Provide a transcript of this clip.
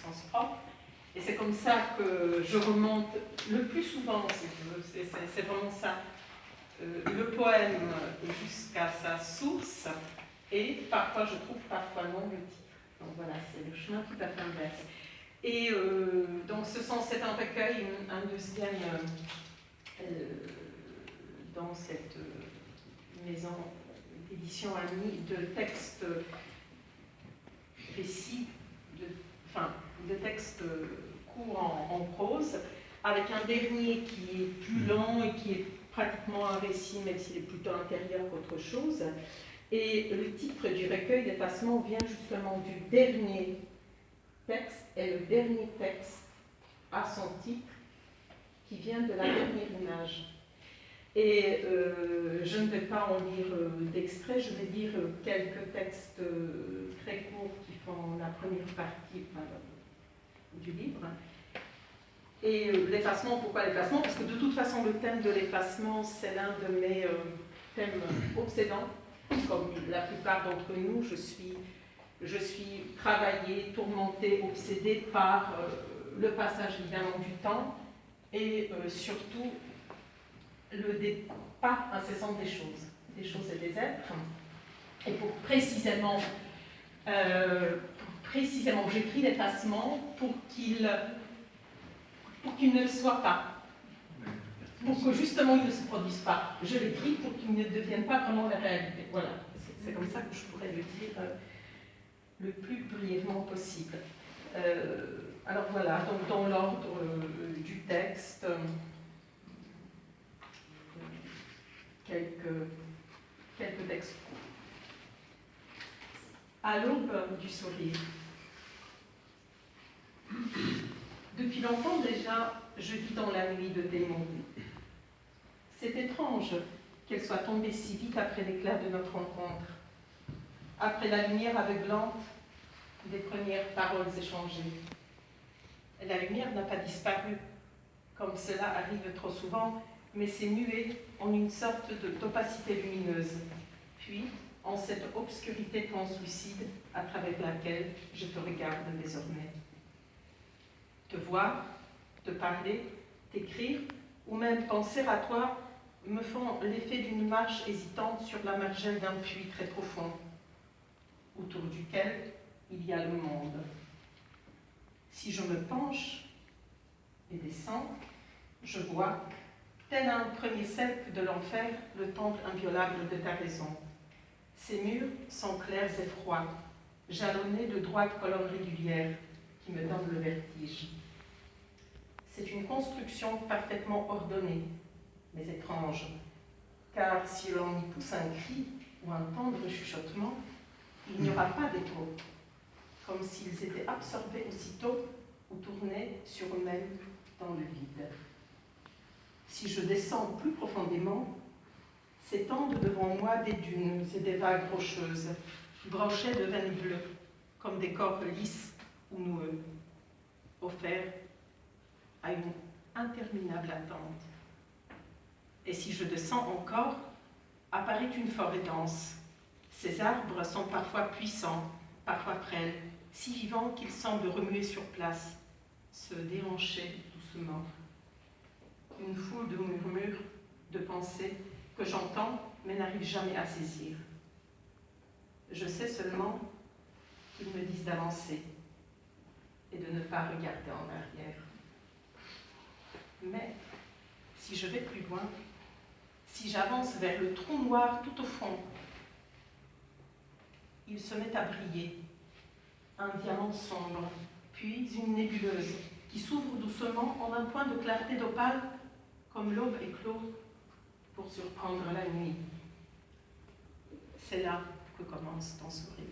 sens propre. Et c'est comme ça que je remonte le plus souvent, si tu veux, c'est vraiment ça, le poème jusqu'à sa source, et parfois je trouve, parfois non, le titre. Donc voilà, c'est le chemin tout à fait inverse. Et dans ce sens, c'est un recueil, un deuxième, dans cette maison d'édition amie, de textes récits, de textes courts en prose, avec un dernier qui est plus long et qui est pratiquement un récit, même s'il est plutôt intérieur qu'autre chose. Et le titre du recueil d'effacement vient justement du dernier texte, et le dernier texte a son titre qui vient de la dernière image. Et je ne vais pas en lire d'extrait, je vais lire quelques textes très courts qui font la première partie du livre. Et l'effacement, pourquoi l'effacement? Parce que de toute façon, le thème de l'effacement, c'est l'un de mes thèmes obsédants. Comme la plupart d'entre nous, je suis travaillée, tourmentée, obsédée par le passage évidemment du temps et surtout le départ incessant des choses et des êtres. Et pour précisément j'écris l'effacement pour qu'il ne le soit pas. Pour que justement il ne se produise pas. Je l'écris pour qu'il ne devienne pas vraiment la réalité. Voilà, c'est comme ça que je pourrais le dire le plus brièvement possible. Alors voilà, donc dans l'ordre du texte, quelques textes courts. À l'aube du sourire. Depuis longtemps déjà, je vis dans la nuit de tes mots. C'est étrange qu'elle soit tombée si vite après l'éclat de notre rencontre, après la lumière aveuglante des premières paroles échangées. La lumière n'a pas disparu, comme cela arrive trop souvent, mais s'est muée en une sorte d'opacité lumineuse, puis en cette obscurité translucide à travers laquelle je te regarde désormais. Te voir, te parler, t'écrire, ou même penser à toi, me font l'effet d'une marche hésitante sur la margelle d'un puits très profond, autour duquel il y a le monde. Si je me penche et descends, je vois, tel un premier cercle de l'enfer, le temple inviolable de ta raison. Ces murs sont clairs et froids, jalonnés de droites colonnes régulières qui me donnent le vertige. C'est une construction parfaitement ordonnée, mais étrange, car si l'on y pousse un cri ou un tendre chuchotement, il n'y aura pas d'écho, comme s'ils étaient absorbés aussitôt ou tournés sur eux-mêmes dans le vide. Si je descends plus profondément, s'étendent devant moi des dunes et des vagues rocheuses, brochées de veines bleues, comme des corps lisses ou noueux, offerts à une interminable attente. Et si je descends encore, apparaît une forêt dense. Ces arbres sont parfois puissants, parfois frêles, si vivants qu'ils semblent remuer sur place, se déhancher doucement. Une foule de murmures, de pensées que j'entends mais n'arrive jamais à saisir. Je sais seulement qu'ils me disent d'avancer et de ne pas regarder en arrière. Mais si je vais plus loin, si j'avance vers le trou noir tout au fond, il se met à briller, un diamant sombre, puis une nébuleuse qui s'ouvre doucement en un point de clarté d'opale, comme l'aube éclose pour surprendre la nuit. C'est là que commence ton sourire.